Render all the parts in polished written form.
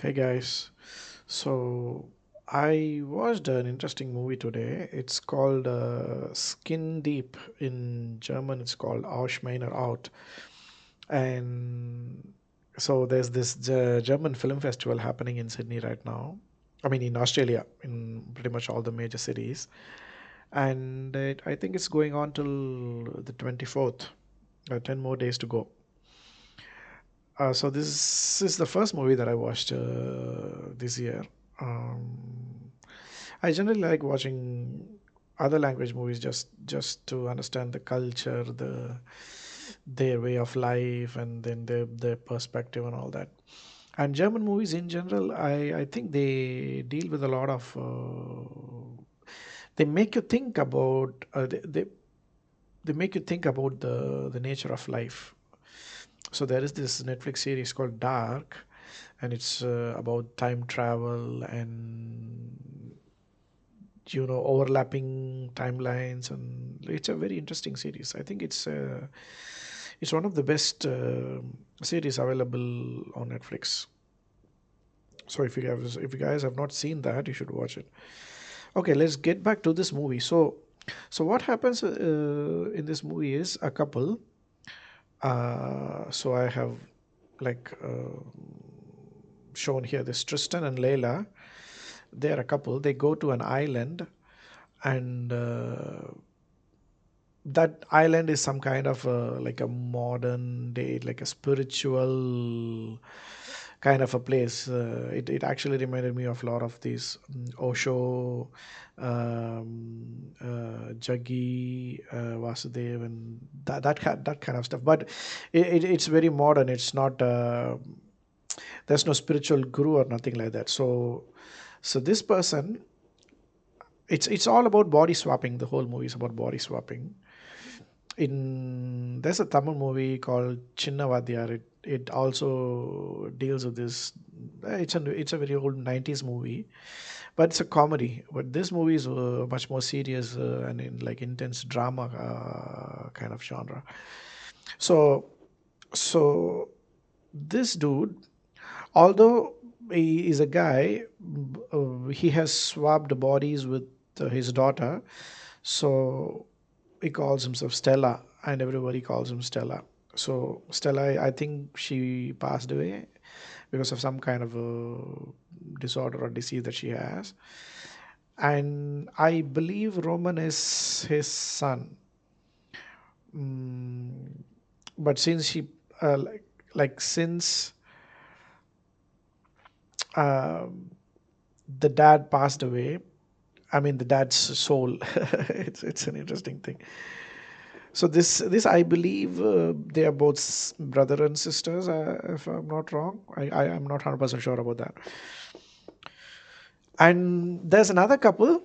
Hey guys, so I watched an interesting movie today. It's called Skin Deep. In German, it's called Ausschmeiner Out. And so there's this German film festival happening in Sydney right now. I mean, in Australia, in pretty much all the major cities. And I think it's going on till the 24th. 10 more days to go. So this is the first movie that I watched this year. Um, I generally like watching other language movies just to understand the culture, their way of life, and then their perspective and all that. And German movies in general, I think they deal with a lot of. They make you think about. They make you think about the nature of life. So there is this Netflix series called Dark, and it's about time travel and overlapping timelines, and it's a very interesting series. I think it's one of the best series available on Netflix. So if you guys have not seen that, you should watch it. Okay, let's get back to this movie. So what happens in this movie is a couple. So I have like shown here this Tristan and Layla. They're a couple. They go to an island, and that island is some kind of like a modern day, like a spiritual kind of a place. It actually reminded me of a lot of these Osho, Jaggi, Vasudev, and that kind of stuff. But it's very modern. It's not. There's no spiritual guru or nothing like that. So this person, it's all about body swapping. The whole movie is about body swapping. In There's a Tamil movie called Chinna Vadyar. It also deals with this. It's a very old 90s movie, but it's a comedy. But this movie is much more serious and in like intense drama kind of genre. So so this dude, although he is a guy, he has swapped bodies with his daughter. So he calls himself Stella, and everybody calls him Stella. So Stella, I think she passed away because of some kind of a disorder or disease that she has, and I believe Roman is his son. Mm, but since he, since um the dad passed away, I mean the dad's soul. It's an interesting thing. So this I believe they are both brother and sisters. If I'm not wrong, I am not 100% sure about that. And there's another couple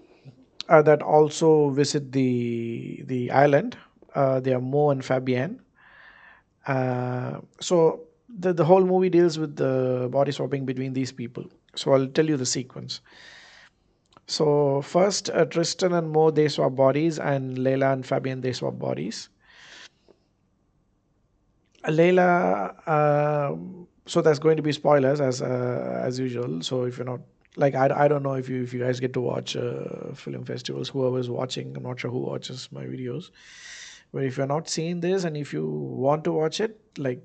that also visit the island. They are Mo and Fabienne. So the whole movie deals with the body swapping between these people. So I'll tell you the sequence. So first, Tristan and Mo they swap bodies, and Leila and Fabian they swap bodies. Layla, so that's going to be spoilers as usual. So if you're not like I don't know if you guys get to watch film festivals, whoever's watching, I'm not sure who watches my videos. But if you're not seeing this and if you want to watch it, like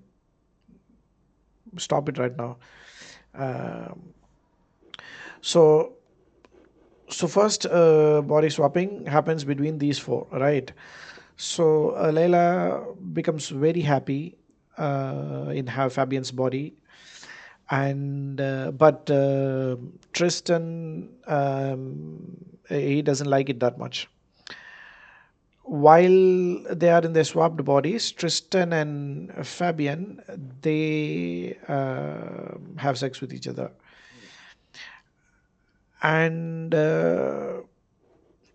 stop it right now. Um, so so first body swapping happens between these four, right? So Layla becomes very happy in her Fabian's body, and but Tristan, he doesn't like it that much. While they are in their swapped bodies, Tristan and Fabian they have sex with each other, and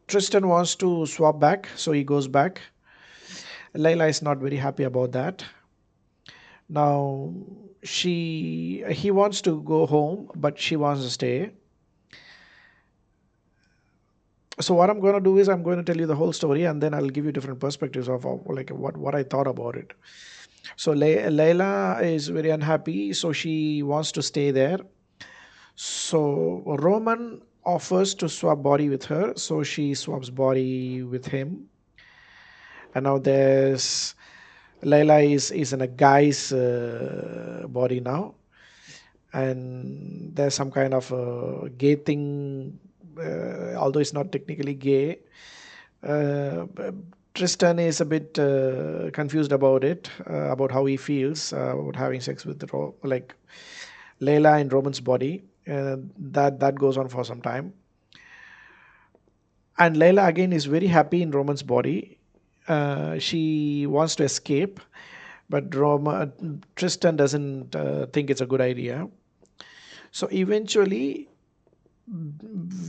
Tristan wants to swap back, so he goes back. Layla is not very happy about that. Now he wants to go home, but she wants to stay. So what I'm going to do is I'm going to tell you the whole story, and then I'll give you different perspectives of like what I thought about it. So Layla is very unhappy, so she wants to stay there. So Roman offers to swap body with her, so she swaps body with him. And now there's Layla is in a guy's body now, and there's some kind of gay thing, although it's not technically gay. Tristan is a bit confused about it, about how he feels about having sex with like Layla in Roman's body. That goes on for some time, and Layla again is very happy in Roman's body. She wants to escape, but Tristan doesn't think it's a good idea. So eventually,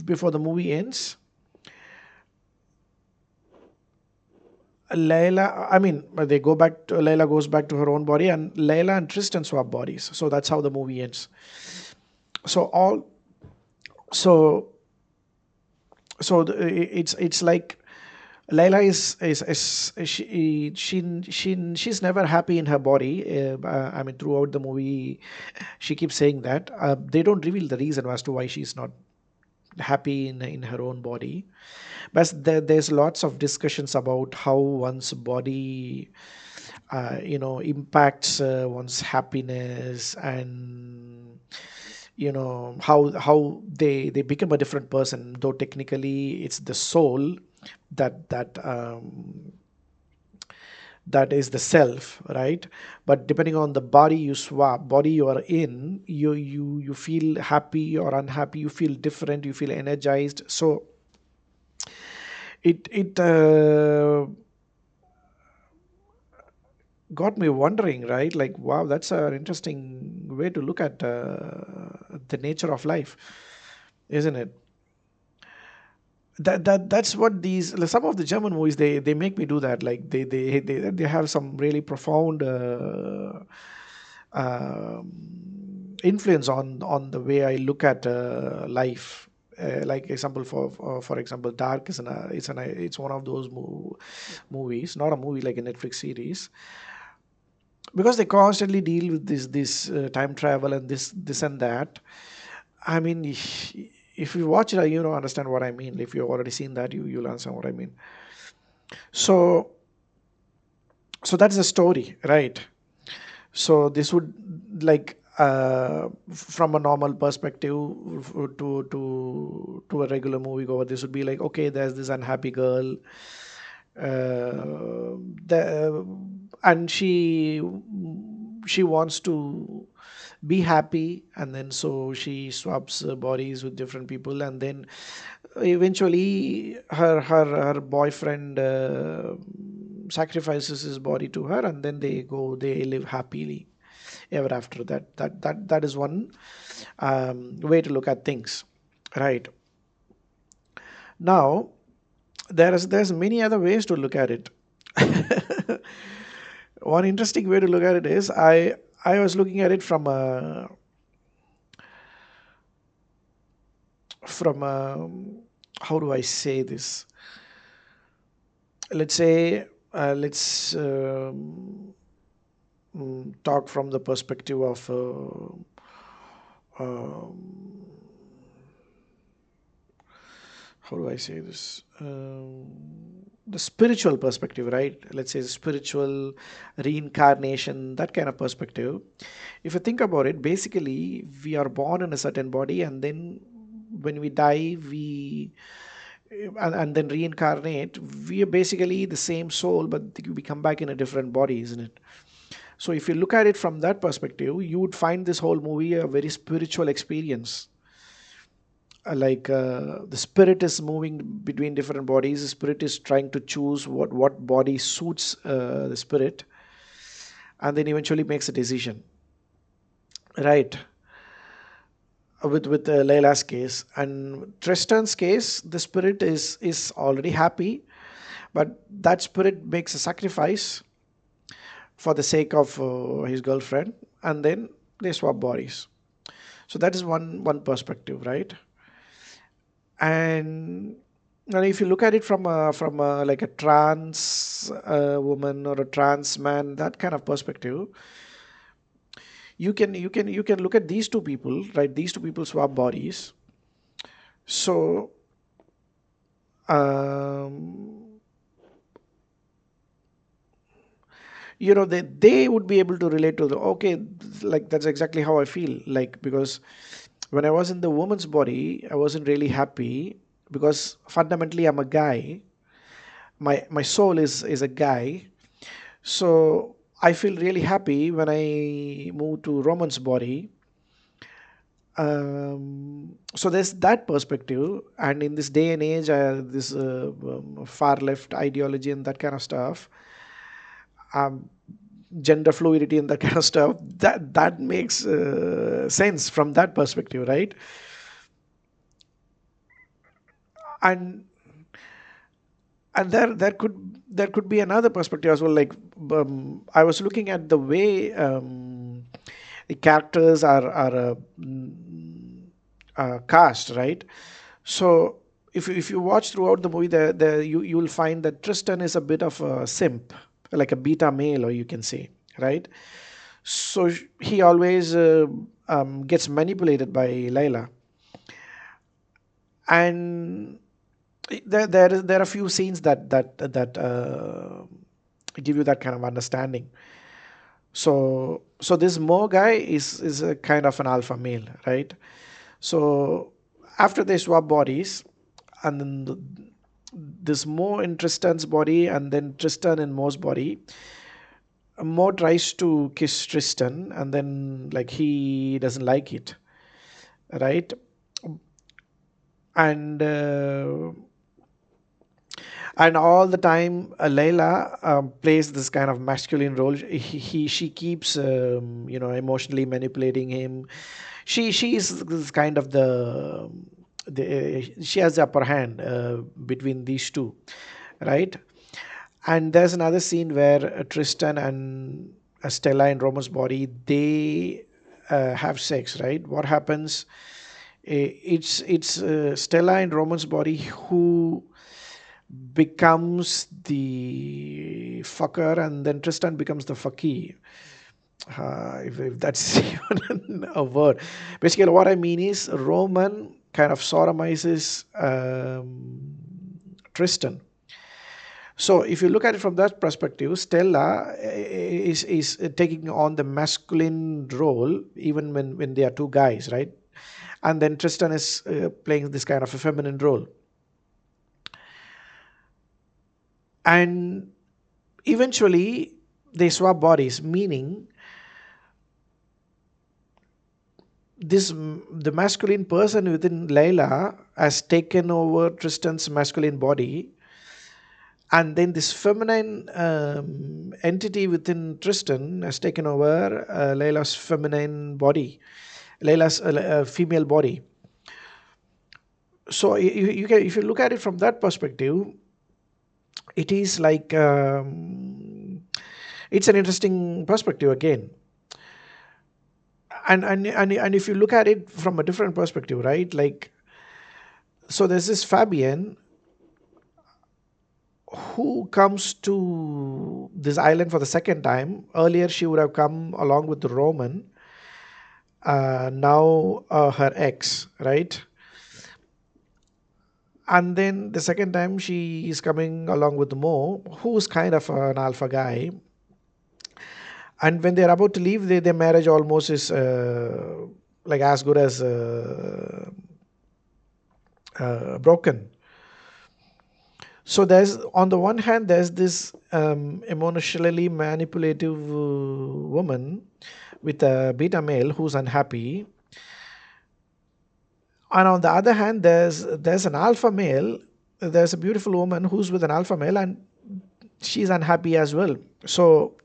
before the movie ends, they go back to Layla goes back to her own body, and Layla and Tristan swap bodies. So that's how the movie ends. So all so it's like Layla is she's never happy in her body. Throughout the movie, she keeps saying that. They don't reveal the reason as to why she's not happy in her own body. But there's lots of discussions about how one's body, impacts one's happiness, and how they become a different person. Though technically, it's the soul that that is the self, right? But depending on the body you are in, you feel happy or unhappy, you feel different, you feel energized. So it got me wondering, right? Like, wow, that's an interesting way to look at the nature of life, isn't it? That's what these some of the German movies they make me do that. Like they have some really profound influence on the way I look at life. Like example for example, Dark is it's one of those movies, not a movie like a Netflix series, because they constantly deal with this time travel and this and that. I mean, if you watch it, you don't understand what I mean. If you've already seen that, you'll understand what I mean. So that's the story, right? So this would, like, from a normal perspective, to a regular moviegoer, this would be like, okay, there's this unhappy girl, the and she wants to be happy, and then so she swaps bodies with different people, and then eventually her boyfriend sacrifices his body to her, and then they live happily ever after. That is one way to look at things, right? Now there's many other ways to look at it. One interesting way to look at it is, I was looking at it from a how do I say this? Let's say, let's talk from the perspective of um, how do I say this? The spiritual perspective, right? Let's say spiritual reincarnation, that kind of perspective. If you think about it, basically, we are born in a certain body, and then when we die, and then reincarnate. We are basically the same soul, but we come back in a different body, isn't it? So if you look at it from that perspective, you would find this whole movie a very spiritual experience. Like, the spirit is moving between different bodies. The spirit is trying to choose what body suits the spirit, and then eventually makes a decision, right? With Layla's case and Tristan's case, the spirit is already happy, but that spirit makes a sacrifice for the sake of his girlfriend, and then they swap bodies. So that is one perspective, right? And if you look at it from a like a trans woman or a trans man, that kind of perspective, You can look at these two people, right? These two people swap bodies. So um, they would be able to relate to the, okay, like that's exactly how I feel, like, because when I was in the woman's body, I wasn't really happy, because fundamentally I'm a guy. My soul is a guy. So I feel really happy when I move to Roman's body. So there's that perspective, and in this day and age, this far left ideology and that kind of stuff, um, gender fluidity and that kind of stuff, that makes sense from that perspective, right? And there could be another perspective as well. Like, I was looking at the way the characters are cast, right? So if you watch throughout the movie, you will find that Tristan is a bit of a simp, like a beta male, or you can say, right? So he always gets manipulated by Layla, and there are a few scenes that give you that kind of understanding. So this Mo guy is a kind of an alpha male, right? So after they swap bodies, and then this Mo in Tristan's body, and then Tristan in Mo's body. Mo tries to kiss Tristan, and then like he doesn't like it, right? And and all the time Layla plays this kind of masculine role. She keeps emotionally manipulating him. She is this kind of the she has the upper hand between these two, right? And there's another scene where Tristan and Stella in Roman's body, they have sex, right? What happens? It's Stella in Roman's body who becomes the fucker, and then Tristan becomes the fucky. If that's even a word. Basically, what I mean is Roman kind of sodomizes Tristan. So if you look at it from that perspective, Stella is taking on the masculine role even when they are two guys, right? And then Tristan is playing this kind of a feminine role. And eventually they swap bodies, meaning the masculine person within Layla has taken over Tristan's masculine body, and then this feminine entity within Tristan has taken over Layla's feminine body, Layla's female body. So you can, if you look at it from that perspective, it is like it's an interesting perspective again. And if you look at it from a different perspective, right? Like, so there's this Fabian who comes to this island for the second time. Earlier, she would have come along with the Roman. Now, her ex, right? And then the second time, she is coming along with Mo, who's kind of an alpha guy. And when they're about to leave, their marriage almost is like as good as broken. So there's, on the one hand, there's this emotionally manipulative woman with a beta male who's unhappy, and on the other hand, there's an alpha male. There's a beautiful woman who's with an alpha male, and she's unhappy as well. So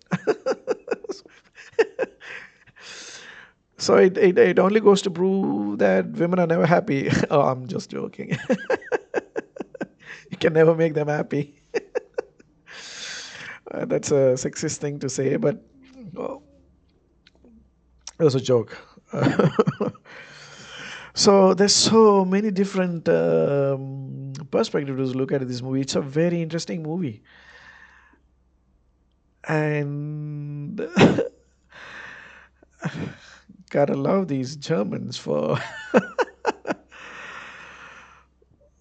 so it only goes to prove that women are never happy. Oh, I'm just joking. You can never make them happy. That's a sexist thing to say, but well, it was a joke. So there's so many different perspectives to look at this movie. It's a very interesting movie, and Gotta love these Germans for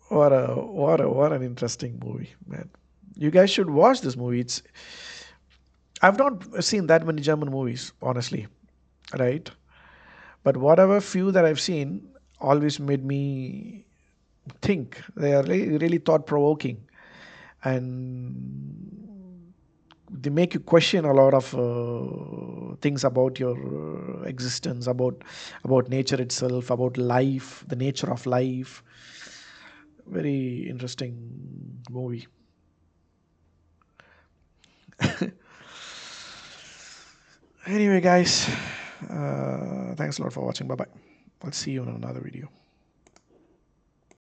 what an interesting movie, man. You guys should watch this movie. It's I've not seen that many German movies, honestly, right? But whatever few that I've seen always made me think. They are really, really thought provoking, and they make you question a lot of things about your existence, about nature itself, about life, the nature of life. Very interesting movie. Anyway, guys, thanks a lot for watching. Bye bye. I'll see you in another video.